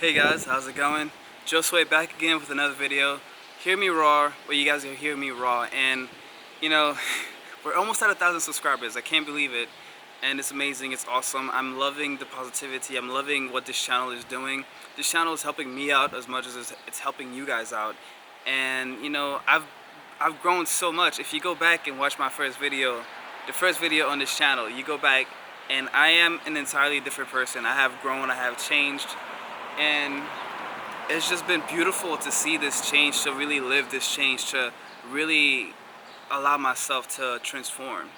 Hey guys, how's it going? Josue back again with another video. Hear me raw, where you guys will hear me raw. And you know, we're almost at 1,000 subscribers. I can't believe it. And it's amazing, it's awesome. I'm loving the positivity. I'm loving what this channel is doing. This channel is helping me out as much as it's helping you guys out. And you know, I've grown so much. If you go back and watch my first video, the first video on this channel, you go back and I am an entirely different person. I have grown, I have changed, and it's just been beautiful to see this change, to really live this change, to really allow myself to transform.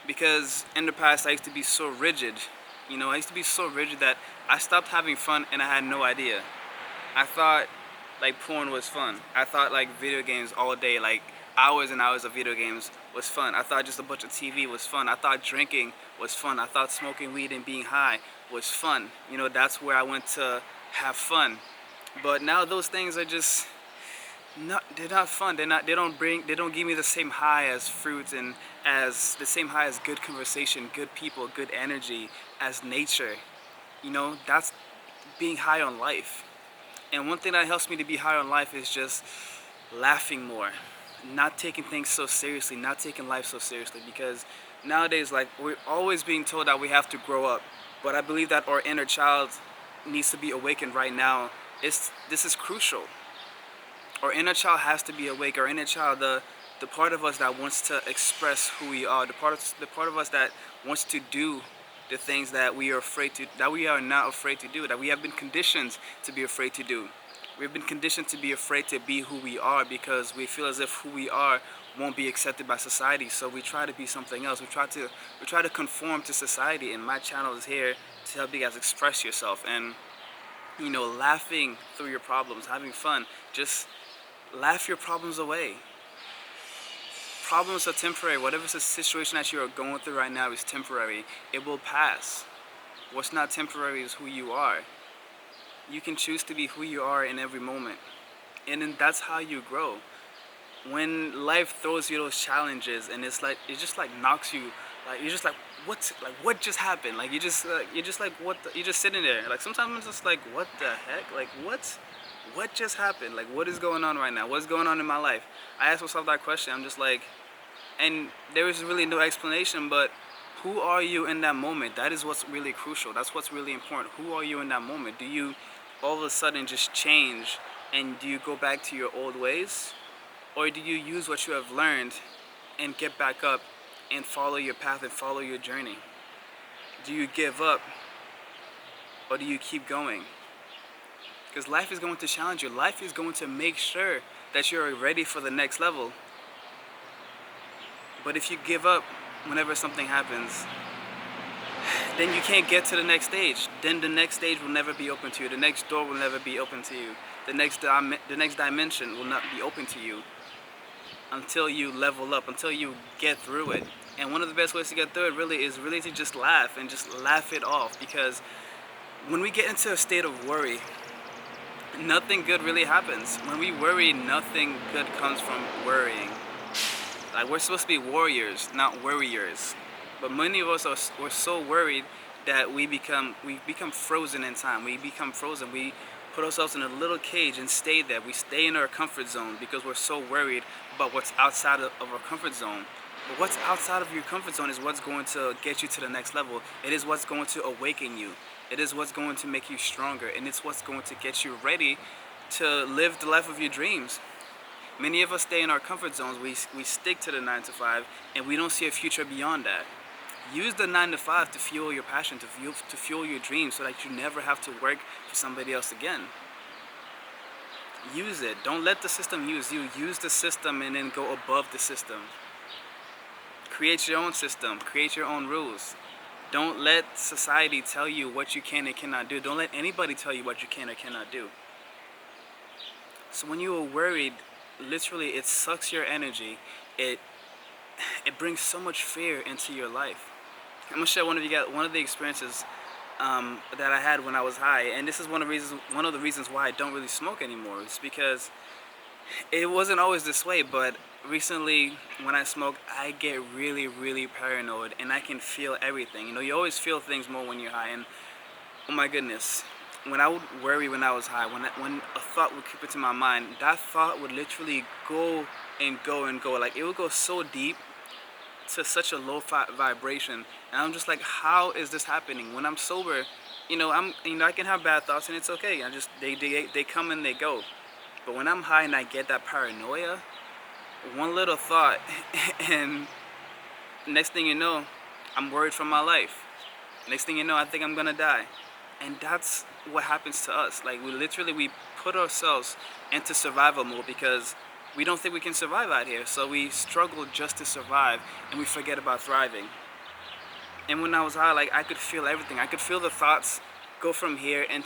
Because in the past I used to be so rigid. You know, I used to be so rigid that I stopped having fun and I had no idea. I thought like porn was fun. I thought like video games all day, like hours and hours of video games was fun. I thought just a bunch of TV was fun. I thought drinking was fun. I thought smoking weed and being high was fun. You know, that's where I went to have fun. But now those things are just they're not fun. They don't give me the same high as fruits, and as the same high as good conversation, good people, good energy, as nature. You know, that's being high on life. And one thing that helps me to be high on life is just laughing more, not taking things so seriously, not taking life so seriously. Because nowadays, like, we're always being told that we have to grow up, but I believe that our inner child needs to be awakened right now. This is crucial. Our inner child has to be awake. Our inner child, the part of us that wants to express who we are, the part of us that wants to do the things that we are afraid to, that we are not afraid to do, that we have been conditioned to be afraid to do. We've been conditioned to be afraid to be who we are because we feel as if who we are won't be accepted by society. So we try to be something else. We try to conform to society. And my channel is here to help you guys express yourself and, you know, laughing through your problems, having fun. Just laugh your problems away. Problems are temporary. Whatever the situation that you are going through right now is temporary. It will pass. What's not temporary is who you are. You can choose to be who you are in every moment. And then that's how you grow. When life throws you those challenges and it's like, it just like knocks you, like you're just like, what just happened? Like you're just like, you're just sitting there. Like sometimes it's just like, what the heck? Like what just happened? Like what is going on right now? What's going on in my life? I ask myself that question. I'm just like, and there is really no explanation, but who are you in that moment? That is what's really crucial. That's what's really important. Who are you in that moment? Do you all of a sudden just change and do you go back to your old ways? Or do you use what you have learned and get back up and follow your path and follow your journey? Do you give up or do you keep going? Because life is going to challenge you. Life is going to make sure that you're ready for the next level. But if you give up whenever something happens, then you can't get to the next stage. Then the next stage will never be open to you. The next door will never be open to you. The next dimension will not be open to you until you level up, until you get through it. And one of the best ways to get through it really is to just laugh and just laugh it off. Because when we get into a state of worry, nothing good really happens. When we worry, nothing good comes from worrying. Like, we're supposed to be warriors, not worriers. But many of us we're so worried that we become frozen in time. We become frozen. We put ourselves in a little cage and stay there. We stay in our comfort zone because we're so worried about what's outside of our comfort zone. But what's outside of your comfort zone is what's going to get you to the next level. It is what's going to awaken you. It is what's going to make you stronger. And it's what's going to get you ready to live the life of your dreams. Many of us stay in our comfort zones. We stick to the 9 to 5 and we don't see a future beyond that. Use the 9 to 5 to fuel your passion, to fuel your dreams so that you never have to work for somebody else again. Use it. Don't let the system use you. Use the system and then go above the system. Create your own system. Create your own rules. Don't let society tell you what you can and cannot do. Don't let anybody tell you what you can or cannot do. So when you are worried, literally it sucks your energy. It brings so much fear into your life. I'm gonna share one of the experiences that I had when I was high, and this is one of the reasons why I don't really smoke anymore. It's because it wasn't always this way, but recently when I smoke, I get really, really paranoid, and I can feel everything. You know, you always feel things more when you're high, and oh my goodness, when I would worry when I was high, when a thought would creep into my mind, that thought would literally go and go and go. Like it would go so deep to such a low vibration, and I'm just like, how is this happening? When I'm sober, I can have bad thoughts and it's okay. I just they come and they go. But when I'm high and I get that paranoia, one little thought, and next thing you know, I'm worried for my life. Next thing you know, I think I'm gonna die. And that's what happens to us. Like we put ourselves into survival mode because we don't think we can survive out here. So we struggle just to survive and we forget about thriving. And when I was high, like I could feel everything. I could feel the thoughts go from here and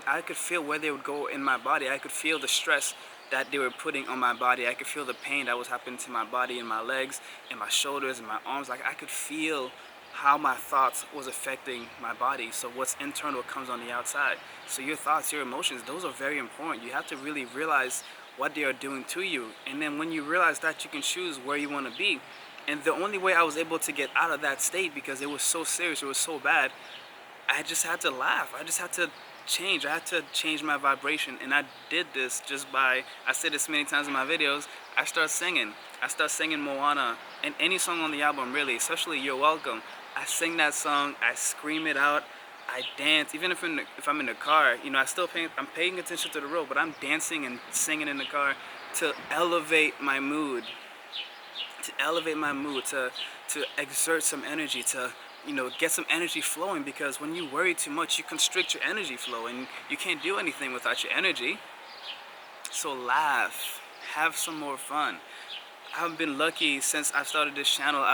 I could feel where they would go in my body. I could feel the stress that they were putting on my body. I could feel the pain that was happening to my body and my legs and my shoulders and my arms. Like I could feel how my thoughts was affecting my body. So what's internal comes on the outside. So your thoughts, your emotions, those are very important. You have to really realize what they are doing to you. And then when you realize that, you can choose where you want to be. And the only way I was able to get out of that state, because it was so serious, it was so bad, I just had to laugh. I just had to change. I had to change my vibration. And I did this just by, I said this many times in my videos, I started singing. I started singing Moana and any song on the album, really, especially You're Welcome. I sing that song, I scream it out, I dance. Even if I'm in the car, I'm paying attention to the road, but I'm dancing and singing in the car to elevate my mood. To exert some energy, to get some energy flowing, because when you worry too much, you constrict your energy flow and you can't do anything without your energy. So laugh, have some more fun. I've been lucky since I started this channel.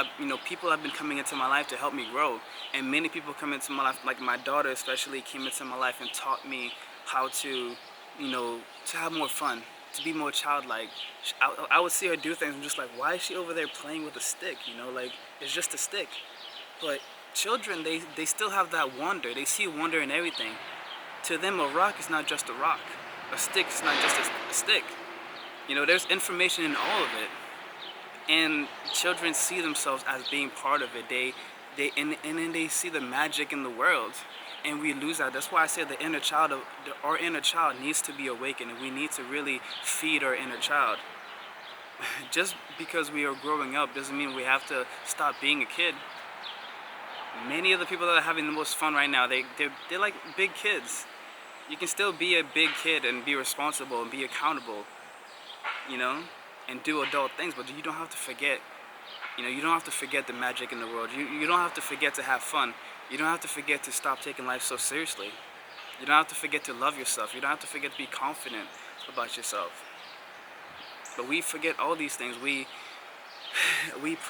People have been coming into my life to help me grow, and many people come into my life, like my daughter especially, came into my life and taught me how to, to have more fun, to be more childlike. I would see her do things. I'm just like, why is she over there playing with a stick? Like it's just a stick. But children, they still have that wonder. They see wonder in everything. To them, a rock is not just a rock. A stick is not just a stick. There's information in all of it. And children see themselves as being part of it. And then they see the magic in the world, and we lose that. That's why I say our inner child needs to be awakened, and we need to really feed our inner child. Just because we are growing up doesn't mean we have to stop being a kid. Many of the people that are having the most fun right now, they're like big kids. You can still be a big kid and be responsible and be accountable, and do adult things, but you don't have to forget. You don't have to forget the magic in the world. You don't have to forget to have fun. You don't have to forget to stop taking life so seriously. You don't have to forget to love yourself. You don't have to forget to be confident about yourself. But we forget all these things. We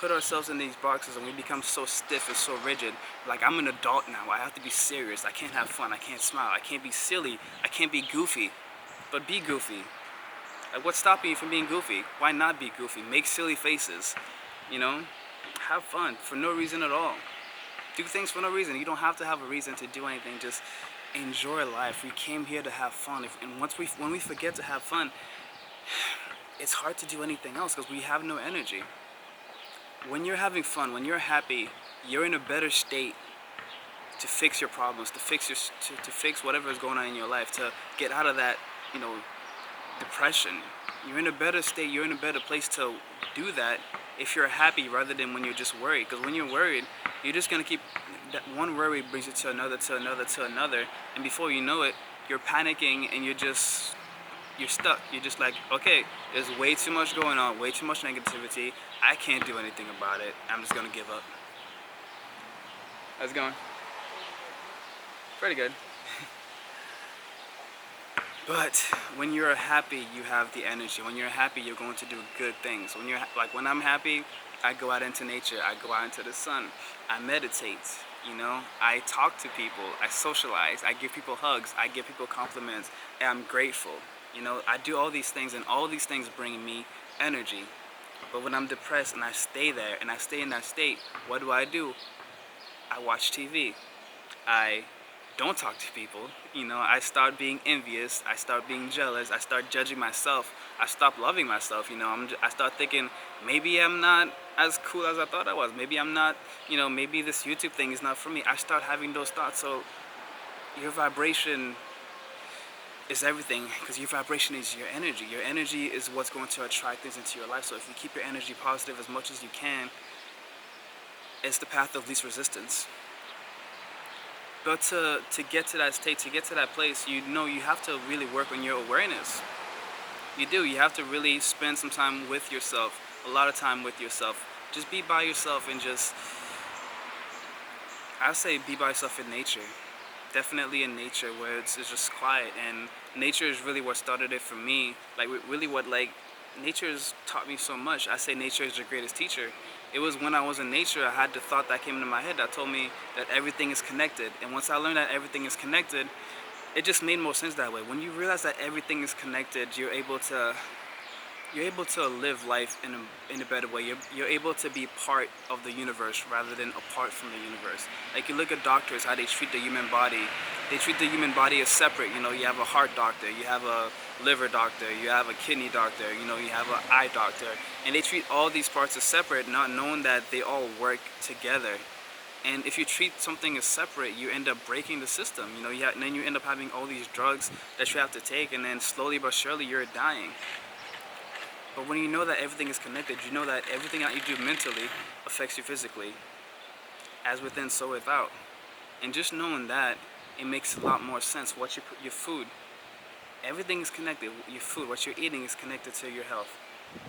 put ourselves in these boxes and we become so stiff and so rigid. Like, I'm an adult now. I have to be serious. I can't have fun. I can't smile. I can't be silly. I can't be goofy. But be goofy. Like, what's stopping you from being goofy? Why not be goofy? Make silly faces. Have fun for no reason at all. Do things for no reason. You don't have to have a reason to do anything. Just enjoy life. We came here to have fun. And when we forget to have fun, it's hard to do anything else because we have no energy. When you're having fun, when you're happy, you're in a better state to fix your problems, to fix whatever is going on in your life, to get out of that, depression. You're in a better state. You're in a better place to do that if you're happy rather than when you're just worried. Because when you're worried, you're just gonna keep that one worry brings you to another, to another, to another, and before you know it, you're panicking and you're stuck. You're just like, okay, there's way too much going on, way too much negativity. I can't do anything about it. I'm just gonna give up. How's it going? Pretty good. But when you're happy, you have the energy. When you're happy, you're going to do good things. When I'm happy, I go out into nature. I go out into the sun. I meditate. I talk to people. I socialize. I give people hugs. I give people compliments. And I'm grateful. I do all these things, and all these things bring me energy. But when I'm depressed and I stay there and I stay in that state, what do? I watch TV. I don't talk to people. I start being envious. I start being jealous. I start judging myself. I stop loving myself. I start thinking maybe I'm not as cool as I thought I was. Maybe I'm not, maybe this YouTube thing is not for me. I start having those thoughts. So your vibration is everything, because your vibration is your energy. Your energy is what's going to attract things into your life. So if you keep your energy positive as much as you can, it's the path of least resistance. But to get to that state, to get to that place, you know you have to really work on your awareness. You do. You have to really spend some time with yourself, a lot of time with yourself. Just be by yourself and just, I say be by yourself in nature. Definitely in nature where it's just quiet, and nature is really what started it for me. Like really what like nature has taught me so much. I say nature is the greatest teacher. It was when I was in nature I had the thought that came into my head that told me that everything is connected. And once I learned that everything is connected, it just made more sense that way. When you realize that everything is connected, you're able to live life in a better way. You're able to be part of the universe rather than apart from the universe. Like you look at doctors, how they treat the human body. They treat the human body as separate. You know, you have a heart doctor, you have a liver doctor, you have a kidney doctor, you know, you have an eye doctor. And they treat all these parts as separate, not knowing that they all work together. And if you treat something as separate, you end up breaking the system. You know, and then you end up having all these drugs that you have to take, and then slowly but surely you're dying. But when you know that everything is connected, you know that everything that you do mentally affects you physically. As within, so without. And just knowing that, it makes a lot more sense. What you put, your food, everything is connected. Your food, what you're eating is connected to your health.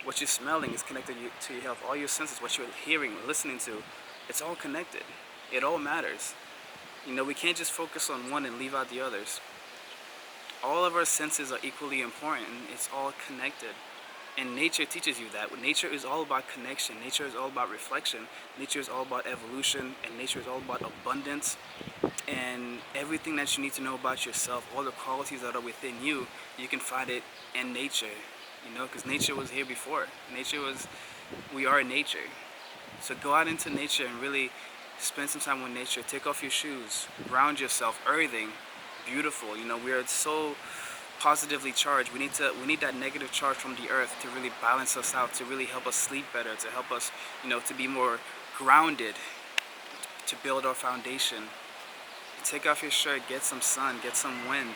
What you're smelling is connected to your health. All your senses, what you're hearing, listening to, it's all connected. It all matters. You know, we can't just focus on one and leave out the others. All of our senses are equally important, and it's all connected. And nature teaches you that. Nature is all about connection. Nature is all about reflection. Nature is all about evolution. And nature is all about abundance. And everything that you need to know about yourself, all the qualities that are within you, you can find it in nature. You know, because nature was here before. We are nature. So go out into nature and really spend some time with nature. Take off your shoes. Ground yourself. Earthing. Beautiful. You know, we are so positively charged. We need that negative charge from the earth to really balance us out, to really help us sleep better, to help us, you know, to be more grounded, to build our foundation. Take off your shirt, get some sun, get some wind,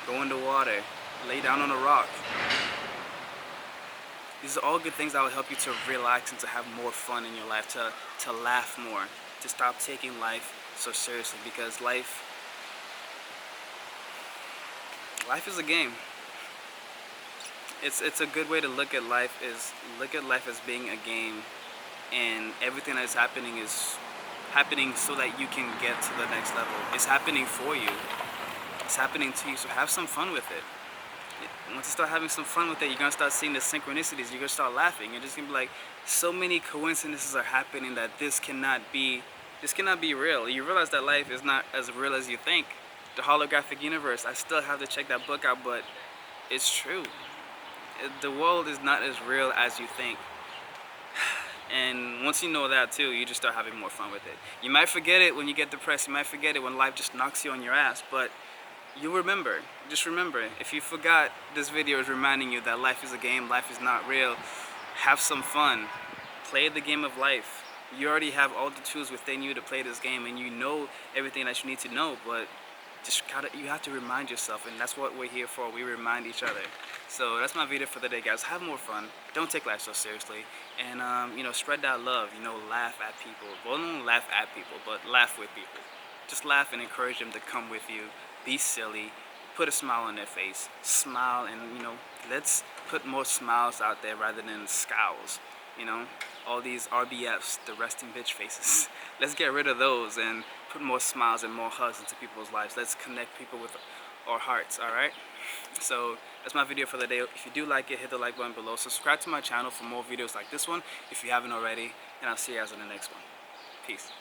go in the water, lay down on a rock. These are all good things that will help you to relax and to have more fun in your life, to laugh more, to stop taking life so seriously, because life is a game. It's a good way to look at life, is look at life as being a game, and everything that's happening is happening so that you can get to the next level. It's happening for you. It's happening to you, so have some fun with it. Once you start having some fun with it, you're gonna start seeing the synchronicities. You're gonna start laughing. You're just gonna be like, so many coincidences are happening that this cannot be real. You realize that life is not as real as you think. The holographic universe, I still have to check that book out, but it's true. The world is not as real as you think. And once you know that too, you just start having more fun with it. You might forget it when you get depressed. You might forget it when life just knocks you on your ass, but you remember. Just remember. If you forgot, this video is reminding you that life is a game, life is not real. Have some fun. Play the game of life. You already have all the tools within you to play this game, and you know everything that you need to know, but you have to remind yourself, and that's what we're here for. We remind each other. So that's my video for the day, guys. Have more fun. Don't take life so seriously, and you know, spread that love. You know, laugh at people. Well, don't laugh at people, but laugh with people. Just laugh and encourage them to come with you. Be silly. Put a smile on their face. Smile, and you know, let's put more smiles out there rather than scowls. You know, all these RBFs, the resting bitch faces. Let's get rid of those and put more smiles and more hugs into people's lives. Let's connect people with our hearts, alright? So that's my video for the day. If you do like it, hit the like button below. Subscribe to my channel for more videos like this one if you haven't already. And I'll see you guys in the next one. Peace.